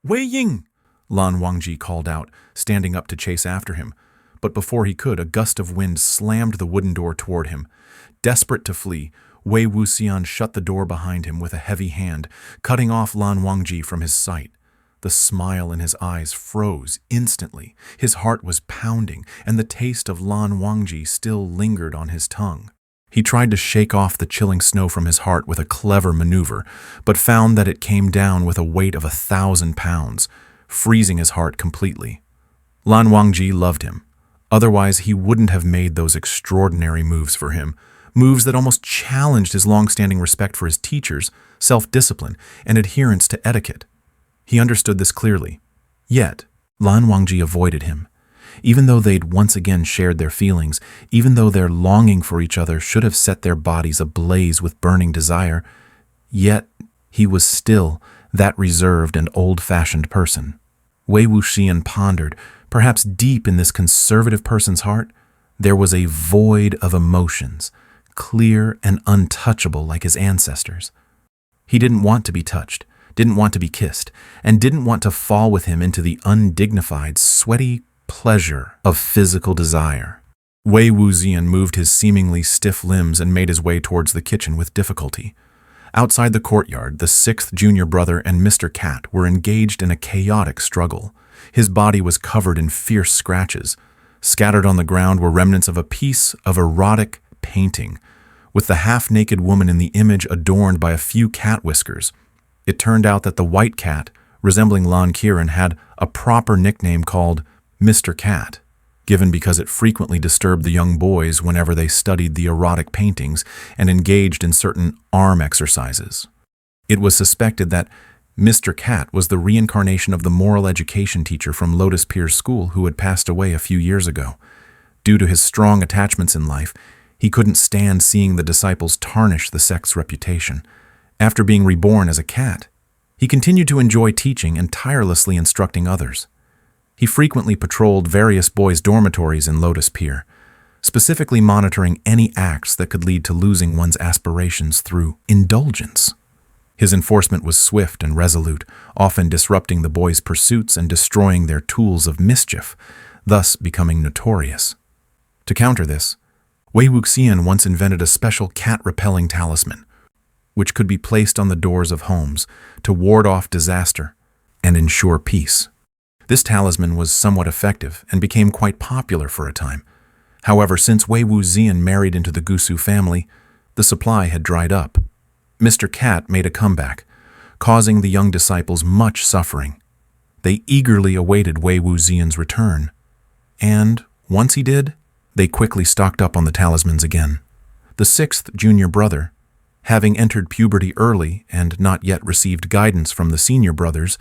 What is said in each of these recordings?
Wei Ying! Lan Wangji called out, standing up to chase after him. But before he could, a gust of wind slammed the wooden door toward him. Desperate to flee, Wei Wuxian shut the door behind him with a heavy hand, cutting off Lan Wangji from his sight. The smile in his eyes froze instantly. His heart was pounding, and the taste of Lan Wangji still lingered on his tongue. He tried to shake off the chilling snow from his heart with a clever maneuver, but found that it came down with a weight of 1,000 pounds, freezing his heart completely. Lan Wangji loved him. Otherwise, he wouldn't have made those extraordinary moves for him, moves that almost challenged his long-standing respect for his teachers, self-discipline, and adherence to etiquette. He understood this clearly. Yet, Lan Wangji avoided him. Even though they'd once again shared their feelings, even though their longing for each other should have set their bodies ablaze with burning desire, yet he was still that reserved and old-fashioned person. Wei Wuxian pondered, perhaps deep in this conservative person's heart, there was a void of emotions, clear and untouchable like his ancestors. He didn't want to be touched, didn't want to be kissed, and didn't want to fall with him into the undignified, sweaty pleasure of physical desire. Wei Wuxian moved his seemingly stiff limbs and made his way towards the kitchen with difficulty. Outside the courtyard, the 6th junior brother and Mr. Cat were engaged in a chaotic struggle. His body was covered in fierce scratches. Scattered on the ground were remnants of a piece of erotic painting, with the half-naked woman in the image adorned by a few cat whiskers. It turned out that the white cat, resembling Lan Qiren, had a proper nickname called Mr. Cat, given because it frequently disturbed the young boys whenever they studied the erotic paintings and engaged in certain arm exercises. It was suspected that Mr. Cat was the reincarnation of the moral education teacher from Lotus Pier School who had passed away a few years ago. Due to his strong attachments in life, he couldn't stand seeing the disciples tarnish the sect's reputation. After being reborn as a cat, he continued to enjoy teaching and tirelessly instructing others. He frequently patrolled various boys' dormitories in Lotus Pier, specifically monitoring any acts that could lead to losing one's aspirations through indulgence. His enforcement was swift and resolute, often disrupting the boys' pursuits and destroying their tools of mischief, thus becoming notorious. To counter this, Wei Wuxian once invented a special cat-repelling talisman, which could be placed on the doors of homes to ward off disaster and ensure peace. This talisman was somewhat effective and became quite popular for a time. However, since Wei Wuxian married into the Gusu family, the supply had dried up. Mr. Cat made a comeback, causing the young disciples much suffering. They eagerly awaited Wei Wuxian's return, and, once he did, they quickly stocked up on the talismans again. The 6th junior brother, having entered puberty early and not yet received guidance from the senior brothers,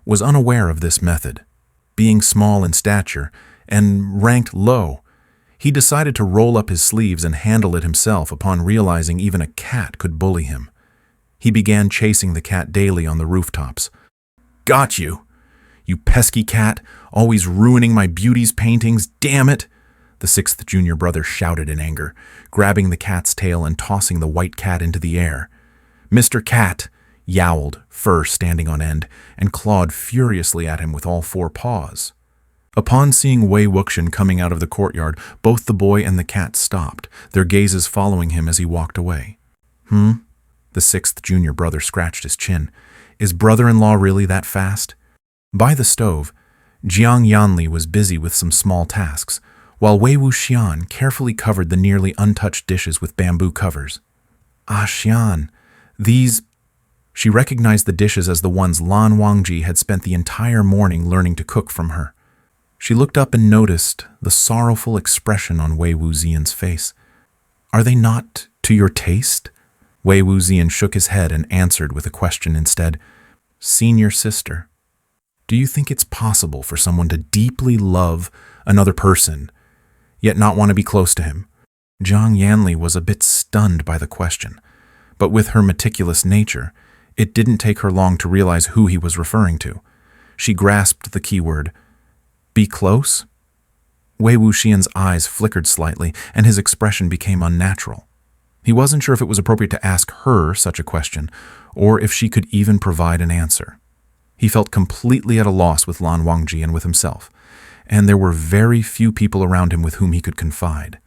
was unaware of this method. Being small in stature and ranked low, he decided to roll up his sleeves and handle it himself upon realizing even a cat could bully him. He began chasing the cat daily on the rooftops. "Got you! You pesky cat, always ruining my beauty's paintings, damn it!" The 6th junior brother shouted in anger, grabbing the cat's tail and tossing the white cat into the air. Mr. Cat yowled, fur standing on end, and clawed furiously at him with all 4 paws. Upon seeing Wei Wuxian coming out of the courtyard, both the boy and the cat stopped, their gazes following him as he walked away. The 6th junior brother scratched his chin. Is brother-in-law really that fast? By the stove, Jiang Yanli was busy with some small tasks, while Wei Wuxian carefully covered the nearly untouched dishes with bamboo covers. "Ah, Xian, these..." She recognized the dishes as the ones Lan Wangji had spent the entire morning learning to cook from her. She looked up and noticed the sorrowful expression on Wei Wuxian's face. "Are they not to your taste?" Wei Wuxian shook his head and answered with a question instead. "Senior sister, do you think it's possible for someone to deeply love another person, yet not want to be close to him?" Jiang Yanli was a bit stunned by the question, but with her meticulous nature, it didn't take her long to realize who he was referring to. She grasped the keyword, "Be close?" Wei Wuxian's eyes flickered slightly, and his expression became unnatural. He wasn't sure if it was appropriate to ask her such a question, or if she could even provide an answer. He felt completely at a loss with Lan Wangji and with himself, and there were very few people around him with whom he could confide.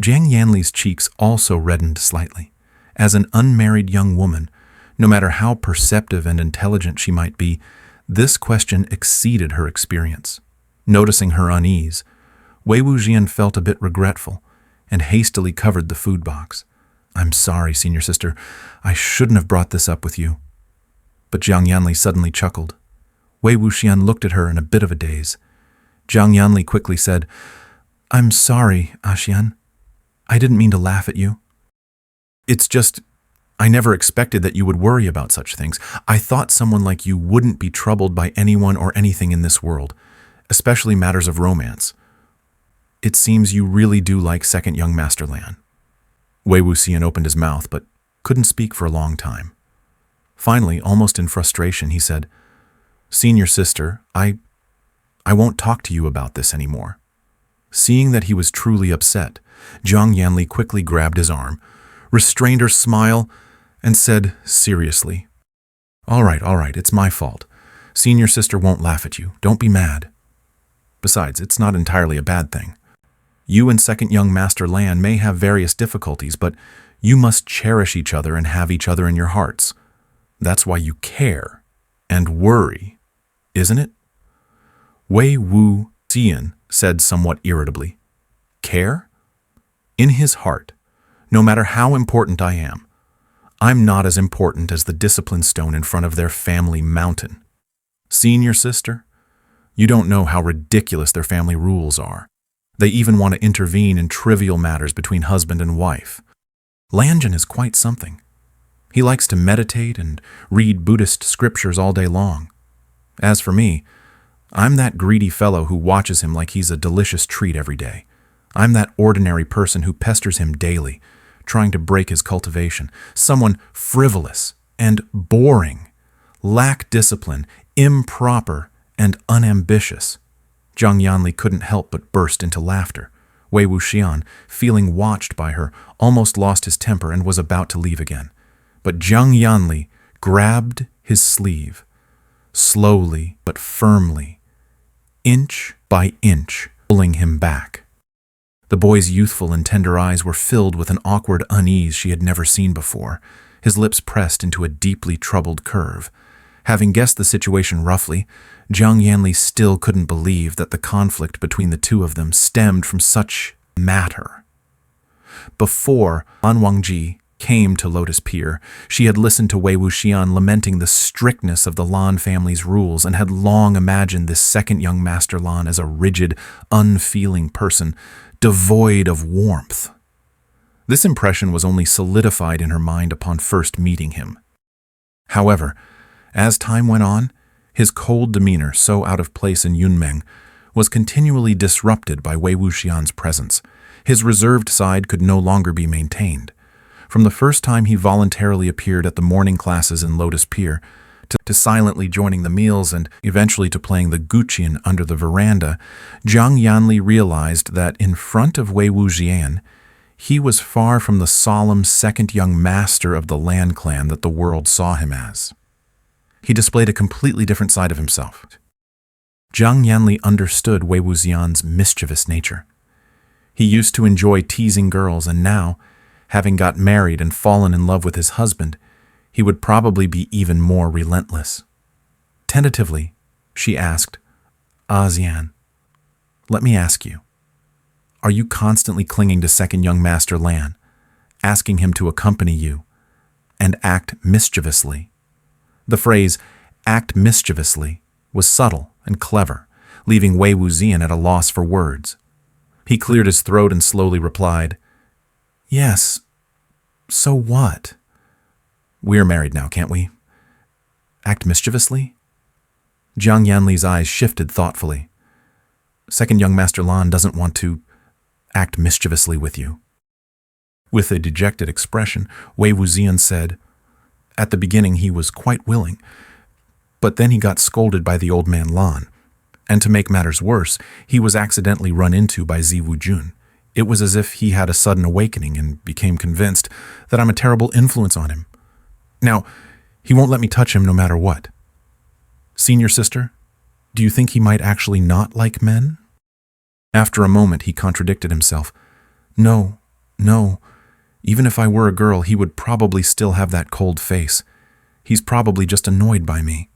Jiang Yanli's cheeks also reddened slightly. As an unmarried young woman, no matter how perceptive and intelligent she might be, this question exceeded her experience. Noticing her unease, Wei Wuxian felt a bit regretful and hastily covered the food box. "I'm sorry, senior sister. I shouldn't have brought this up with you." But Jiang Yanli suddenly chuckled. Wei Wuxian looked at her in a bit of a daze. Jiang Yanli quickly said, "I'm sorry, Xian. I didn't mean to laugh at you. It's just, I never expected that you would worry about such things. I thought someone like you wouldn't be troubled by anyone or anything in this world, especially matters of romance. It seems you really do like second young Master Lan." Wei Wuxian opened his mouth, but couldn't speak for a long time. Finally, almost in frustration, he said, "Senior sister, I won't talk to you about this anymore." Seeing that he was truly upset, Jiang Yanli quickly grabbed his arm, restrained her smile, and said seriously, All right, it's my fault. Senior sister won't laugh at you. Don't be mad. Besides, it's not entirely a bad thing. You and second young Master Lan may have various difficulties, but you must cherish each other and have each other in your hearts. That's why you care and worry, isn't it?" Wei Wuxian said somewhat irritably, "Care? In his heart, no matter how important I am, I'm not as important as the discipline stone in front of their family mountain. Senior sister, you don't know how ridiculous their family rules are. They even want to intervene in trivial matters between husband and wife. Lanjin is quite something. He likes to meditate and read Buddhist scriptures all day long. As for me, I'm that greedy fellow who watches him like he's a delicious treat every day. I'm that ordinary person who pesters him daily, trying to break his cultivation. Someone frivolous and boring, lack discipline, improper, and unambitious." Jiang Yanli couldn't help but burst into laughter. Wei Wuxian, feeling watched by her, almost lost his temper and was about to leave again. But Jiang Yanli grabbed his sleeve, slowly but firmly, inch by inch, pulling him back. The boy's youthful and tender eyes were filled with an awkward unease she had never seen before, his lips pressed into a deeply troubled curve. Having guessed the situation roughly, Jiang Yanli still couldn't believe that the conflict between the two of them stemmed from such matter. Before Lan Wangji came to Lotus Pier, she had listened to Wei Wuxian lamenting the strictness of the Lan family's rules and had long imagined this second young Master Lan as a rigid, unfeeling person, devoid of warmth. This impression was only solidified in her mind upon first meeting him. However, as time went on, his cold demeanor, so out of place in Yunmeng, was continually disrupted by Wei Wuxian's presence. His reserved side could no longer be maintained. From the first time he voluntarily appeared at the morning classes in Lotus Pier, to silently joining the meals and eventually to playing the guqin under the veranda, Jiang Yanli realized that in front of Wei Wuxian, he was far from the solemn second young master of the Lan clan that the world saw him as. He displayed a completely different side of himself. Jiang Yanli understood Wei Wuxian's mischievous nature. He used to enjoy teasing girls, and now, having got married and fallen in love with his husband, he would probably be even more relentless. Tentatively, she asked, "Zhan, let me ask you, are you constantly clinging to second young Master Lan, asking him to accompany you, and act mischievously?" The phrase, "act mischievously," was subtle and clever, leaving Wei Wuxian at a loss for words. He cleared his throat and slowly replied, "Yes, so what? We're married now, can't we? Act mischievously?" Jiang Yanli's eyes shifted thoughtfully. "Second young Master Lan doesn't want to act mischievously with you." With a dejected expression, Wei Wuxian said, "At the beginning he was quite willing, but then he got scolded by the old man Lan, and to make matters worse, he was accidentally run into by Ziwu Jun. It was as if he had a sudden awakening and became convinced that I'm a terrible influence on him. Now, he won't let me touch him no matter what. Senior sister, do you think he might actually not like men? After a moment, he contradicted himself. No. Even if I were a girl, he would probably still have that cold face. He's probably just annoyed by me.